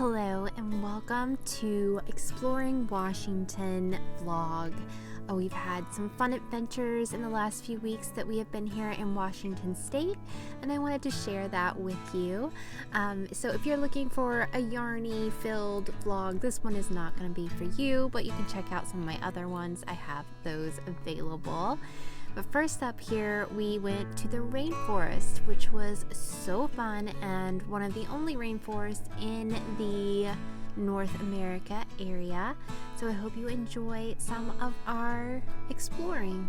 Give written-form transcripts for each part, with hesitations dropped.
Hello and welcome to Exploring Washington vlog. We've had some fun adventures in the last few weeks that we have been here in Washington State, and I wanted to share that with you. So if you're looking for a yarny filled vlog, this one is not going to be for you, but you can check out some of my other ones. I have those available. But first up here, we went to the rainforest, which was so fun and one of the only rainforests in the North America area. So I hope you enjoy some of our exploring.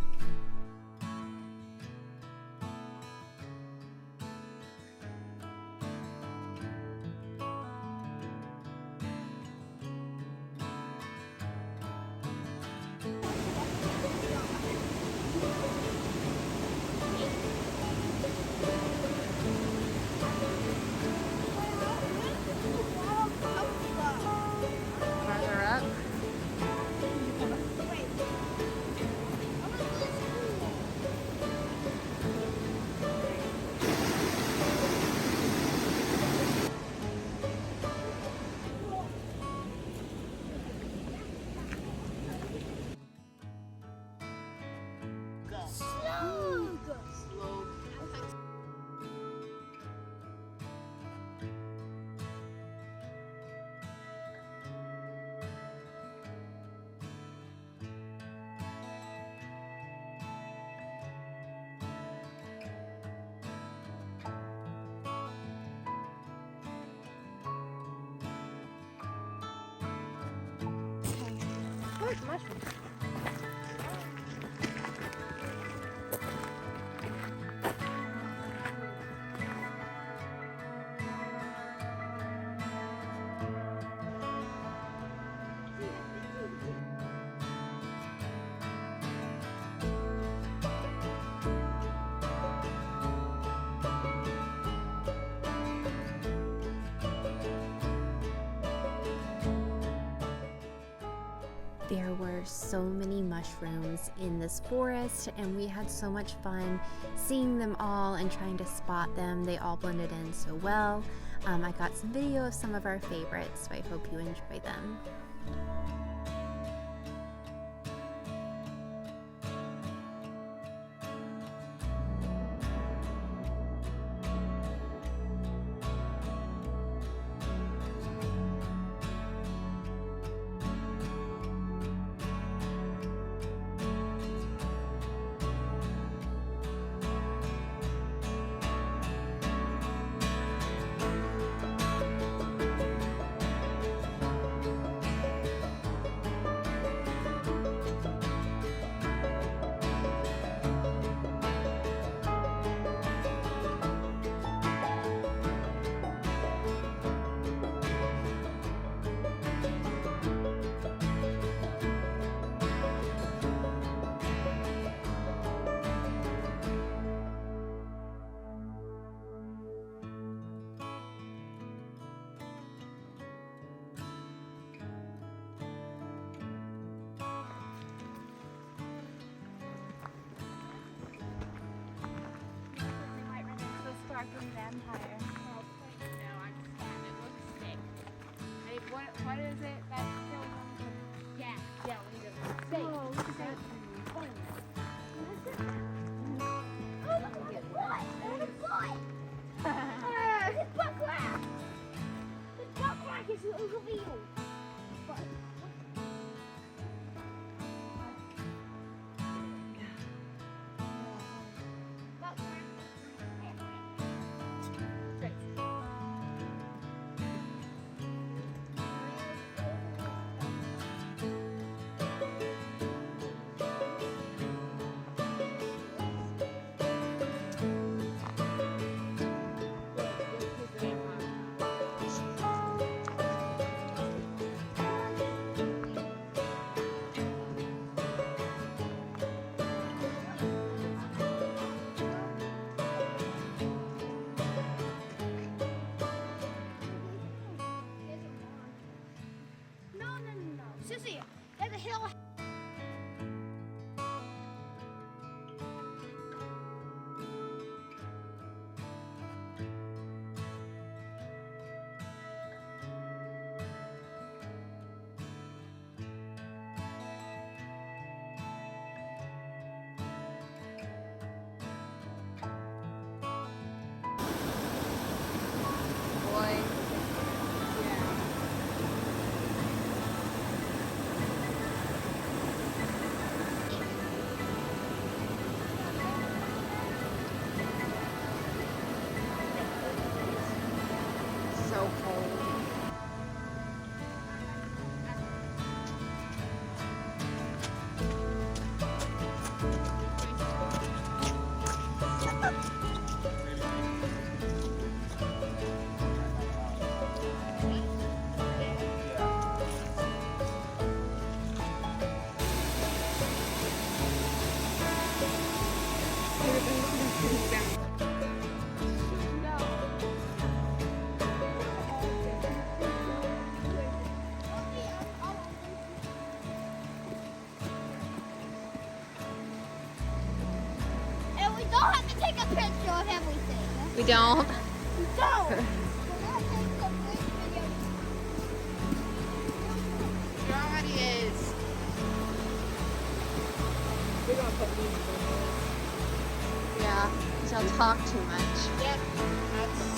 Where's mushrooms? There were so many mushrooms in this forest, and we had so much fun seeing them all and trying to spot them. They all blended in so well. I got some video of some of our favorites, so I hope you enjoy them. Vampire. Oh, no, I'm just fine. It looks sick. Hey, what is it that kills them? Yeah, we do. Steak. Oh, look at that. Oh, look at what? Look at what? It's butt crack. It's butt crack. It's a little real. Sissy, there's a hill. We don't. Go! God is. We're gonna put these in Yeah, because I'll talk too much. Yep. That's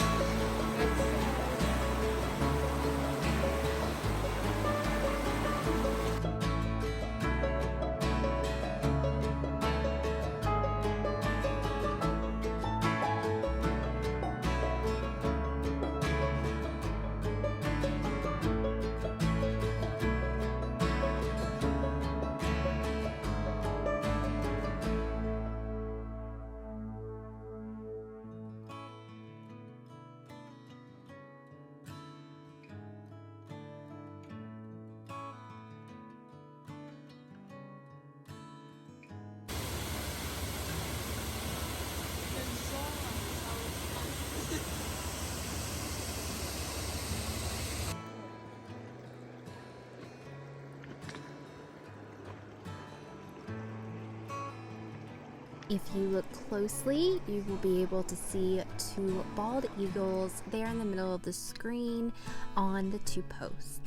If you look closely, you will be able to see two bald eagles there in the middle of the screen on the two posts.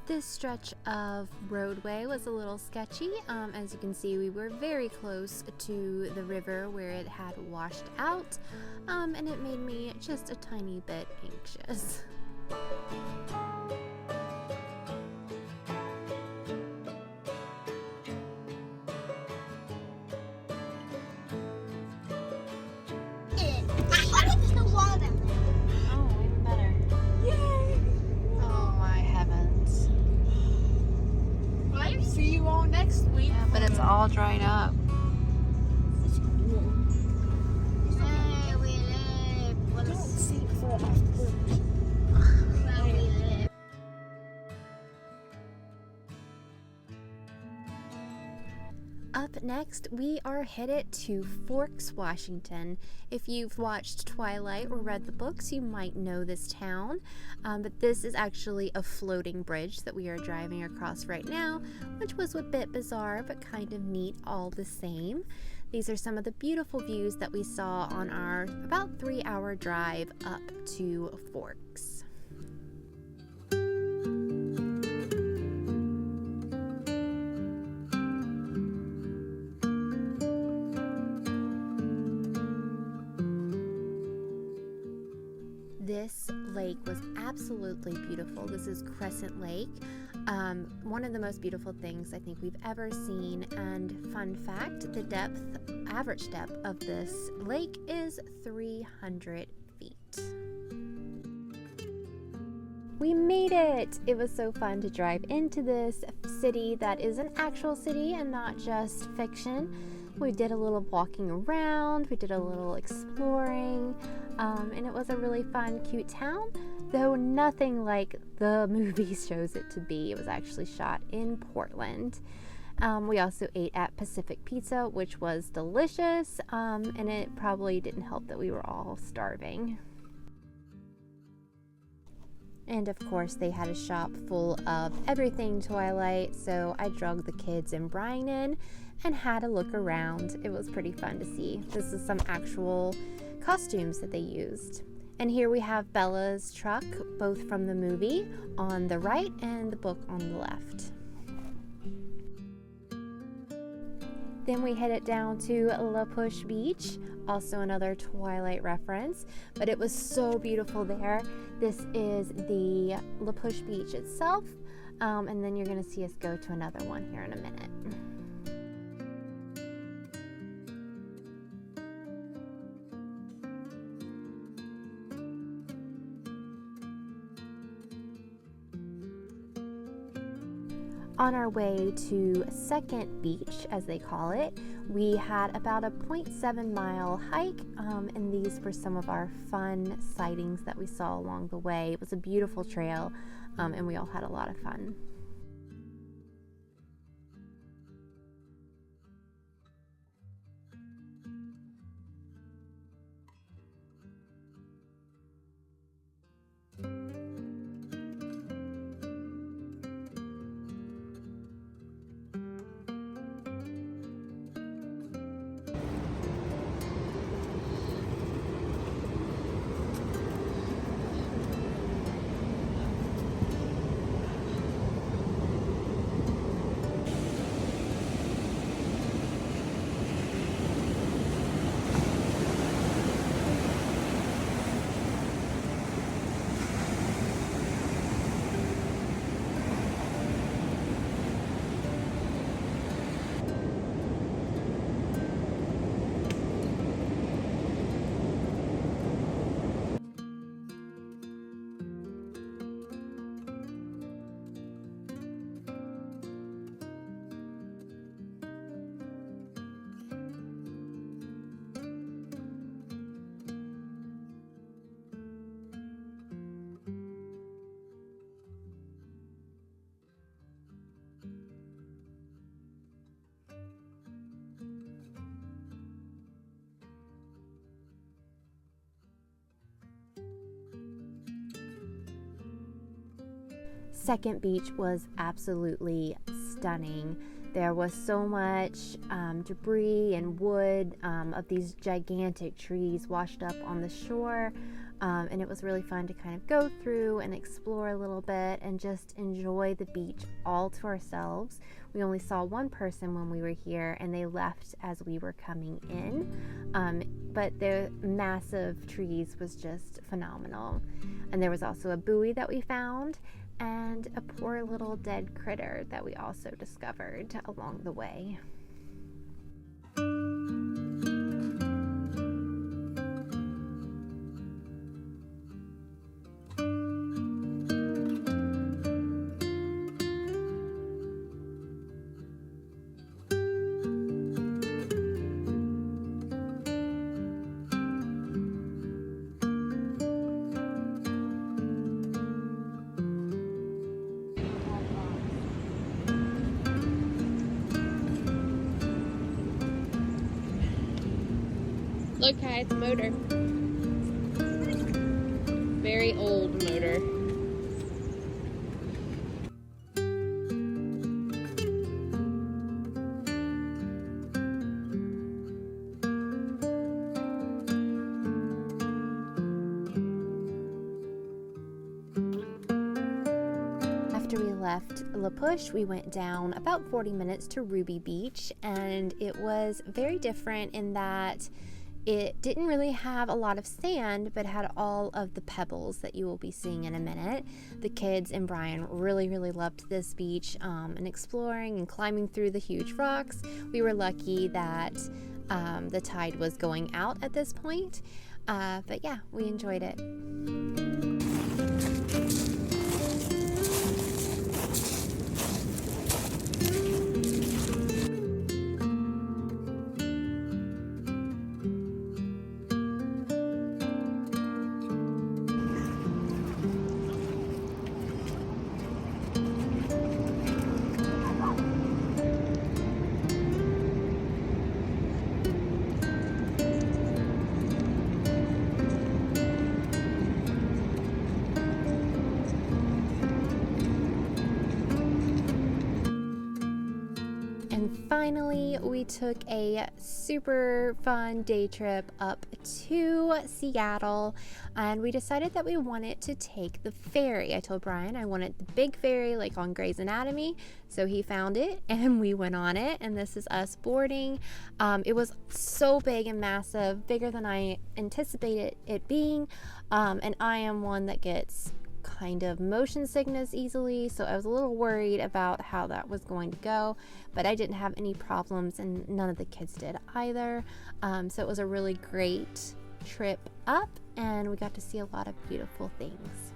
This stretch of roadway was a little sketchy. As you can see, we were very close to the river where it had washed out, and it made me just a tiny bit anxious. Oh, even better. yay! Oh my heavens. I'll see you all next week. Yeah, but it's all dried up. Don't seek for our fruit. Up next, we are headed to Forks, Washington. If you've watched Twilight or read the books, you might know this town, but this is actually a floating bridge that we are driving across right now, which was a bit bizarre, but kind of neat all the same. These are some of the beautiful views that we saw on our about 3-hour drive up to Forks. This lake was absolutely beautiful. This is Crescent Lake, one of the most beautiful things I think we've ever seen. And fun fact, the average depth of this lake is 300 feet. We made it! It was so fun to drive into this city that is an actual city and not just fiction. We did a little walking around, we did a little exploring, and it was a really fun, cute town, though nothing like the movie shows it to be. It was actually shot in Portland. We also ate at Pacific Pizza, which was delicious, and it probably didn't help that we were all starving. And of course, they had a shop full of everything Twilight, so I drugged the kids and Brian in and had a look around. It was pretty fun to see. This is some actual costumes that they used. And here we have Bella's truck, both from the movie on the right and the book on the left. Then we headed down to La Push Beach, also another Twilight reference, but it was so beautiful there. This is the La Push Beach itself, and then you're going to see us go to another one here in a minute. On our way to Second Beach, as they call it, we had about a 0.7 mile hike, and these were some of our fun sightings that we saw along the way. It was a beautiful trail, and we all had a lot of fun. second beach was absolutely stunning. There was so much debris and wood of these gigantic trees washed up on the shore, and it was really fun to kind of go through and explore a little bit and just enjoy the beach all to ourselves. We only saw one person when we were here, and they left as we were coming in, but the massive trees was just phenomenal. And there was also a buoy that we found, and a poor little dead critter that we also discovered along the way. Look, Hiya, it's a motor. Very old motor. After we left La Push, we went down about 40 minutes to Ruby Beach, and it was very different in that it didn't really have a lot of sand, but had all of the pebbles that you will be seeing in a minute. The kids and Brian really loved this beach and exploring and climbing through the huge rocks. We were lucky that the tide was going out at this point, but yeah, we enjoyed it. Finally, we took a super fun day trip up to Seattle, and we decided that we wanted to take the ferry. I told Brian I wanted the big ferry like on Grey's Anatomy, so he found it and we went on it, and this is us boarding. It was so big and massive, bigger than I anticipated it being, and I am one that gets kind of motion sickness easily, so I was a little worried about how that was going to go, but I didn't have any problems, and none of the kids did either. So it was a really great trip up, and we got to see a lot of beautiful things.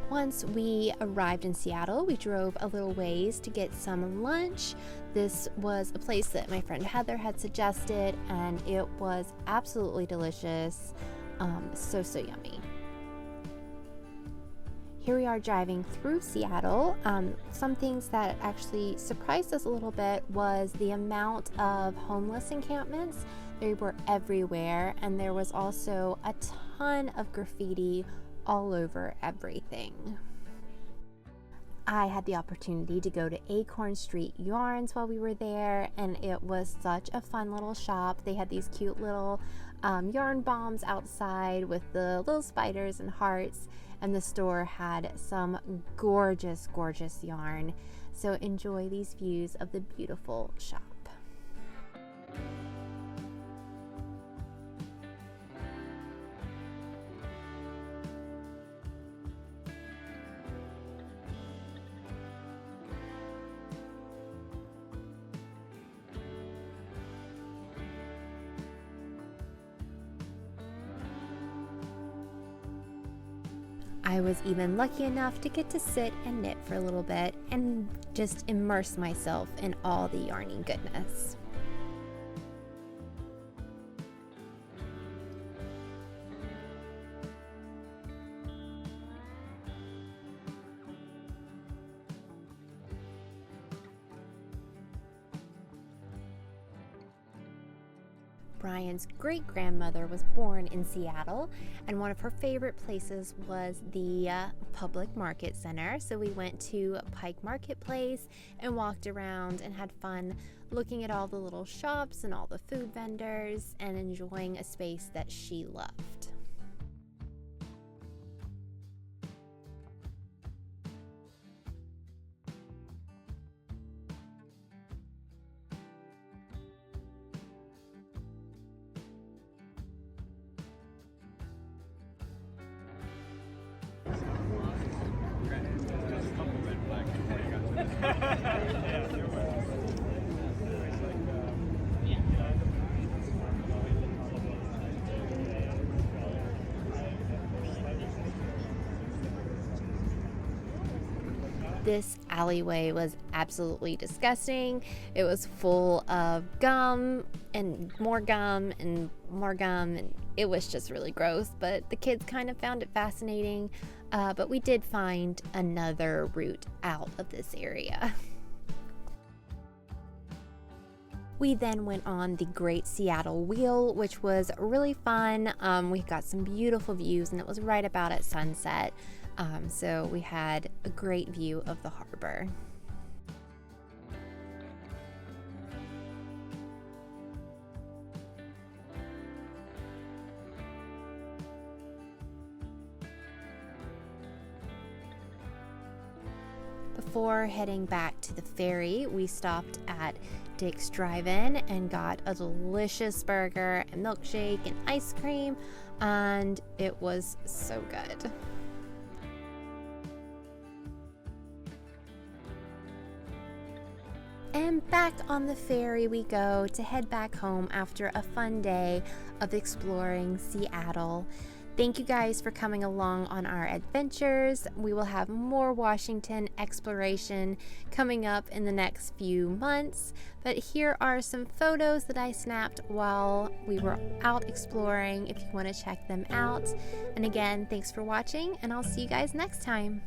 Once we arrived in Seattle, we drove a little ways to get some lunch. This was a place that my friend Heather had suggested, and it was absolutely delicious. So yummy. Here we are driving through Seattle. Some things that actually surprised us a little bit was the amount of homeless encampments. They were everywhere, and there was also a ton of graffiti all over everything. I had the opportunity to go to Acorn Street Yarns while we were there, and it was such a fun little shop. They had these cute little yarn bombs outside with the little spiders and hearts, and the store had some gorgeous yarn. So enjoy these views of the beautiful shop. I was even lucky enough to get to sit and knit for a little bit and just immerse myself in all the yarning goodness. Brian's great-grandmother was born in Seattle, and one of her favorite places was the public market center. So we went to Pike Marketplace and walked around and had fun looking at all the little shops and all the food vendors and enjoying a space that she loved. This alleyway was absolutely disgusting. It was full of gum and more gum and more gum, and it was just really gross, but the kids kind of found it fascinating. But we did find another route out of this area. We then went on the Great Seattle Wheel, which was really fun. We got some beautiful views, and it was right about at sunset. So we had a great view of the harbor. Before heading back to the ferry, we stopped at Dick's Drive-In and got a delicious burger and milkshake and ice cream, and it was so good. And back on the ferry we go to head back home after a fun day of exploring Seattle. Thank you guys for coming along on our adventures. We will have more Washington exploration coming up in the next few months. But here are some photos that I snapped while we were out exploring if you want to check them out. And again, thanks for watching, and I'll see you guys next time.